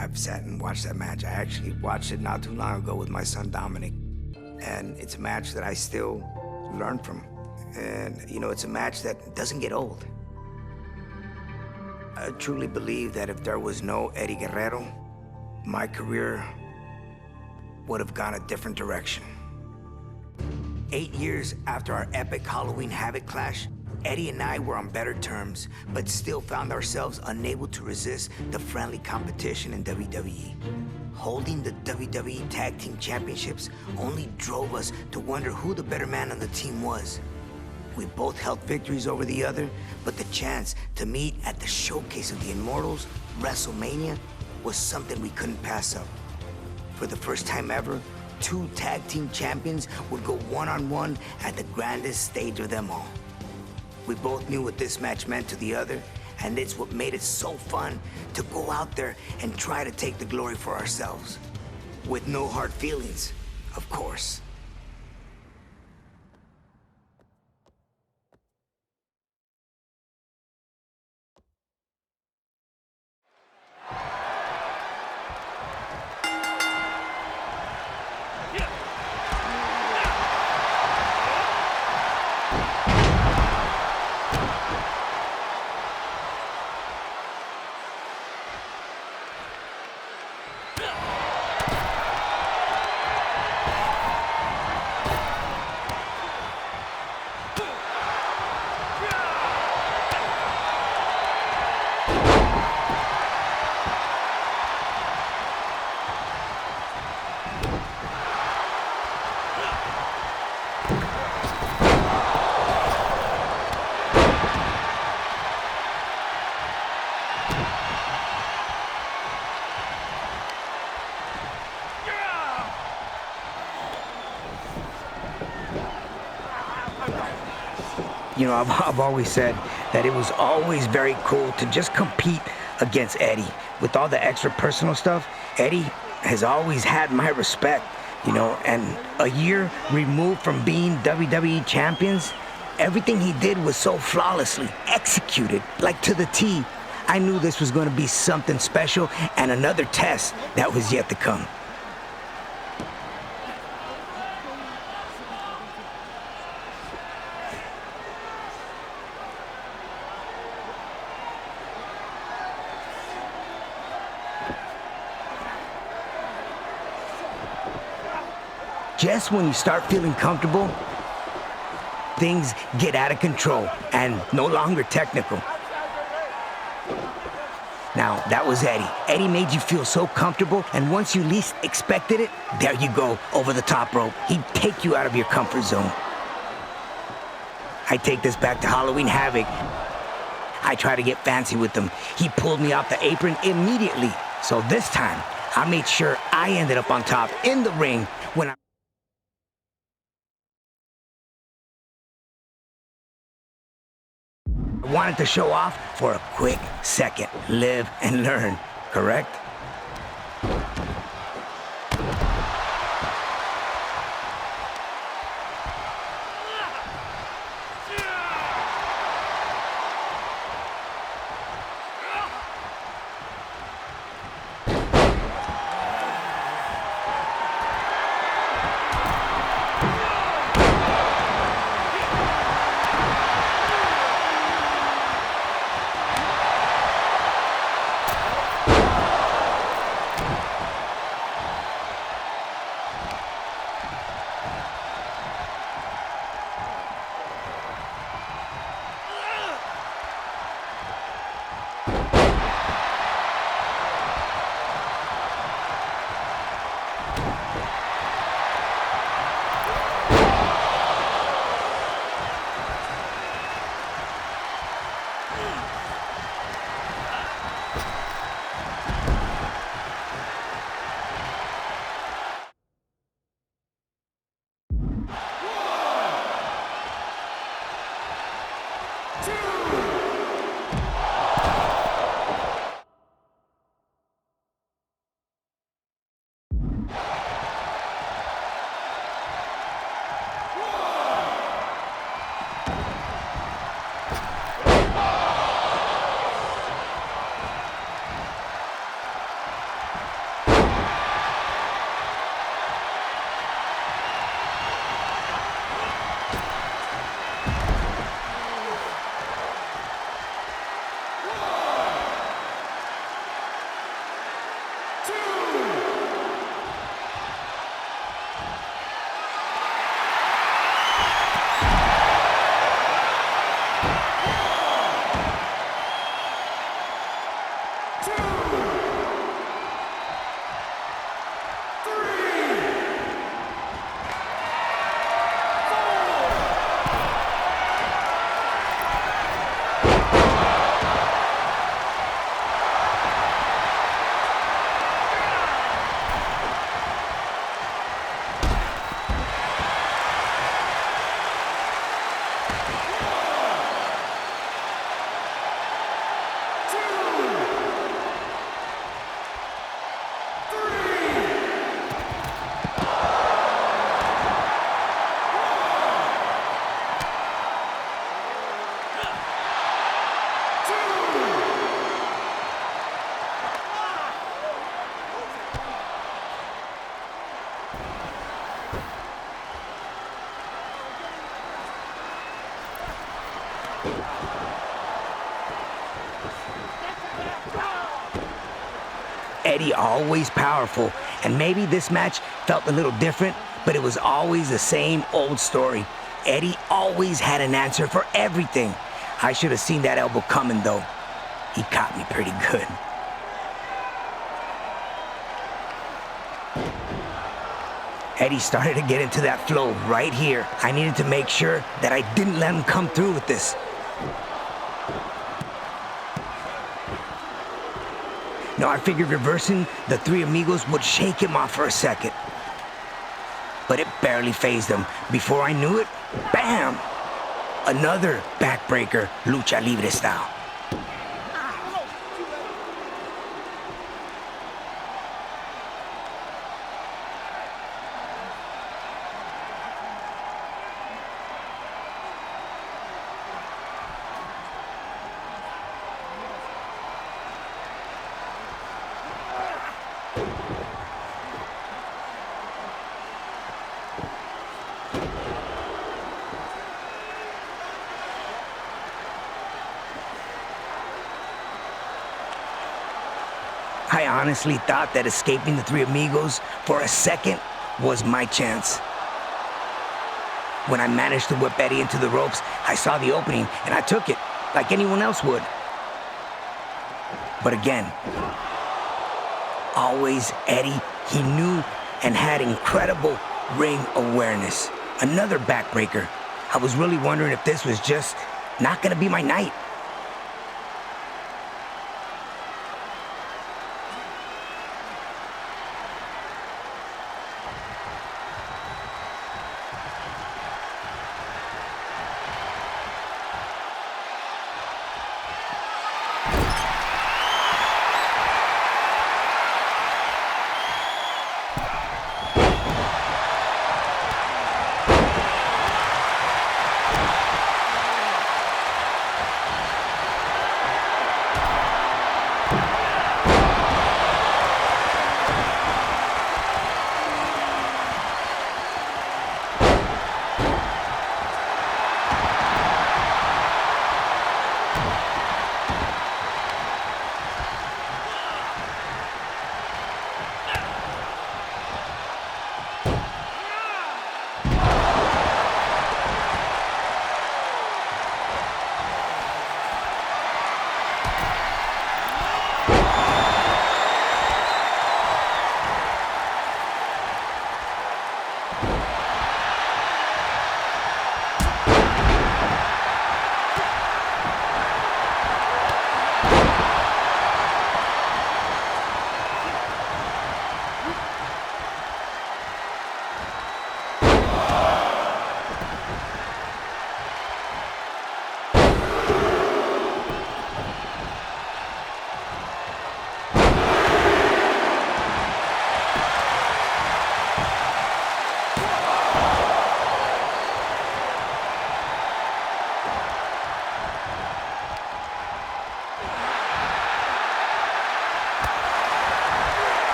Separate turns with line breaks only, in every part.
I've sat and watched that match. I actually watched it not too long ago with my son Dominic. And it's a match that I still learn from. And, you know, it's a match that doesn't get old. I truly believe that if there was no Eddie Guerrero, my career would have gone a different direction. 8 years after our epic Halloween Havoc clash, Eddie and I were on better terms, but still found ourselves unable to resist the friendly competition in WWE. Holding the WWE Tag Team Championships only drove us to wonder who the better man on the team was. We both held victories over the other, but the chance to meet at the showcase of the Immortals, WrestleMania, was something we couldn't pass up. For the first time ever, two tag team champions would go one-on-one at the grandest stage of them all. We both knew what this match meant to the other, and it's what made it so fun to go out there and try to take the glory for ourselves. With no hard feelings, of course. You know, I've always said that it was always very cool to just compete against Eddie. With all the extra personal stuff, Eddie has always had my respect, you know, and a year removed from being WWE champions, everything he did was so flawlessly executed, like to the T. I knew this was going to be something special and another test that was yet to come. Just when you start feeling comfortable, things get out of control and no longer technical. Now, that was Eddie. Eddie made you feel so comfortable, and once you least expected it, there you go, over the top rope. He'd take you out of your comfort zone. I take this back to Halloween Havoc. I try to get fancy with him. He pulled me off the apron immediately. So this time, I made sure I ended up on top in the ring when I wanted to show off for a quick second. Live and learn, correct? Eddie always powerful, and maybe this match felt a little different, but it was always the same old story. Eddie always had an answer for everything. I should have seen that elbow coming, though. He caught me pretty good. Eddie started to get into that flow right here. I needed to make sure that I didn't let him come through with this. Now, I figured reversing the Three Amigos would shake him off for a second. But it barely fazed him. Before I knew it, bam! Another backbreaker, lucha libre style. I honestly thought that escaping the Three Amigos for a second was my chance. When I managed to whip Eddie into the ropes, I saw the opening and I took it like anyone else would. But again, always Eddie, he knew and had incredible ring awareness. Another backbreaker. I was really wondering if this was just not gonna be my night.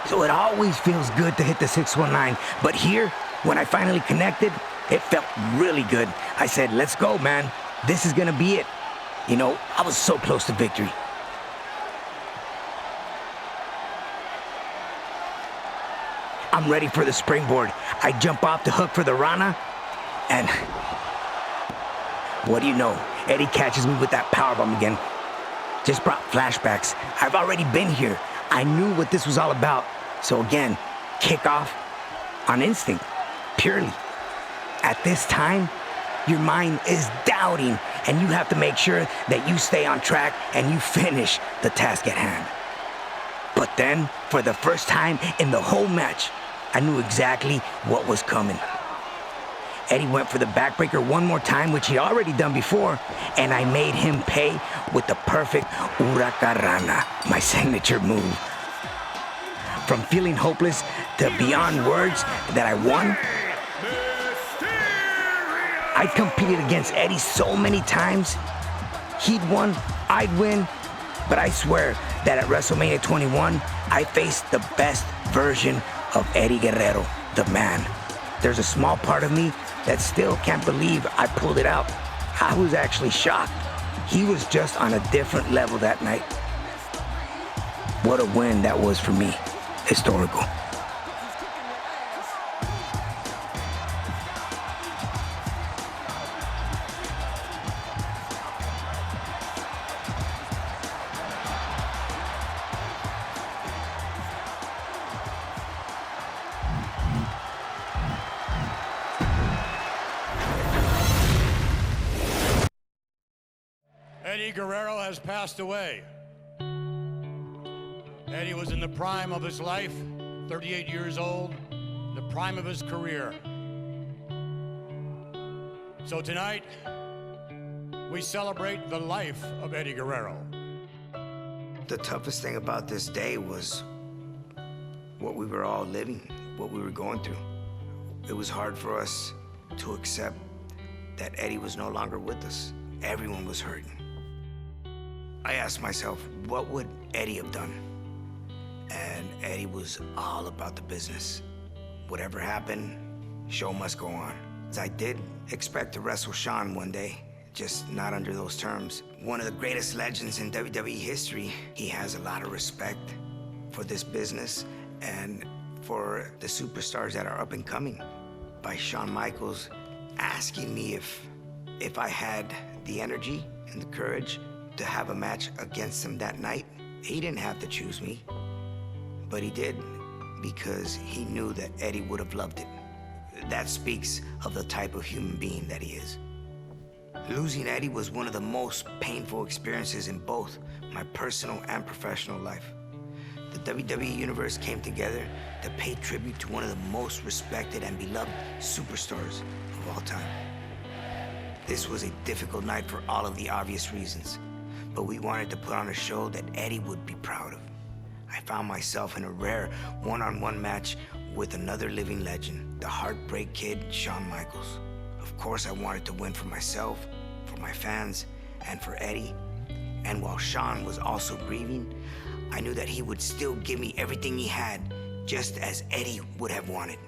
So it always feels good to hit the 619. But here, when I finally connected, it felt really good. I said, let's go, man. This is gonna be it. You know, I was so close to victory. I'm ready for the springboard. I jump off the hook for the Rana, and what do you know? Eddie catches me with that powerbomb again. Just brought flashbacks. I've already been here. I knew what this was all about. So again, kickoff on instinct, purely. At this time, your mind is doubting, and you have to make sure that you stay on track and you finish the task at hand. But then, for the first time in the whole match, I knew exactly what was coming. Eddie went for the backbreaker one more time, which he'd already done before, and I made him pay with the perfect Huracarana, my signature move. From feeling hopeless to beyond words that I won. I'd competed against Eddie so many times. He'd won, I'd win, but I swear that at WrestleMania 21, I faced the best version of Eddie Guerrero, the man. There's a small part of me that still can't believe I pulled it out. I was actually shocked. He was just on a different level that night. What a win that was for me. Historical.
Eddie Guerrero has passed away. Eddie was in the prime of his life, 38 years old, the prime of his career. So tonight, we celebrate the life of Eddie Guerrero.
The toughest thing about this day was what we were all living, what we were going through. It was hard for us to accept that Eddie was no longer with us. Everyone was hurting. I asked myself, what would Eddie have done? And Eddie was all about the business. Whatever happened, show must go on. I did expect to wrestle Shawn one day, just not under those terms. One of the greatest legends in WWE history. He has a lot of respect for this business and for the superstars that are up and coming. By Shawn Michaels asking me if I had the energy and the courage to have a match against him that night. He didn't have to choose me, but he did because he knew that Eddie would have loved it. That speaks of the type of human being that he is. Losing Eddie was one of the most painful experiences in both my personal and professional life. The WWE Universe came together to pay tribute to one of the most respected and beloved superstars of all time. This was a difficult night for all of the obvious reasons, but we wanted to put on a show that Eddie would be proud of. I found myself in a rare one-on-one match with another living legend, the Heartbreak Kid, Shawn Michaels. Of course, I wanted to win for myself, for my fans, and for Eddie. And while Shawn was also grieving, I knew that he would still give me everything he had, just as Eddie would have wanted.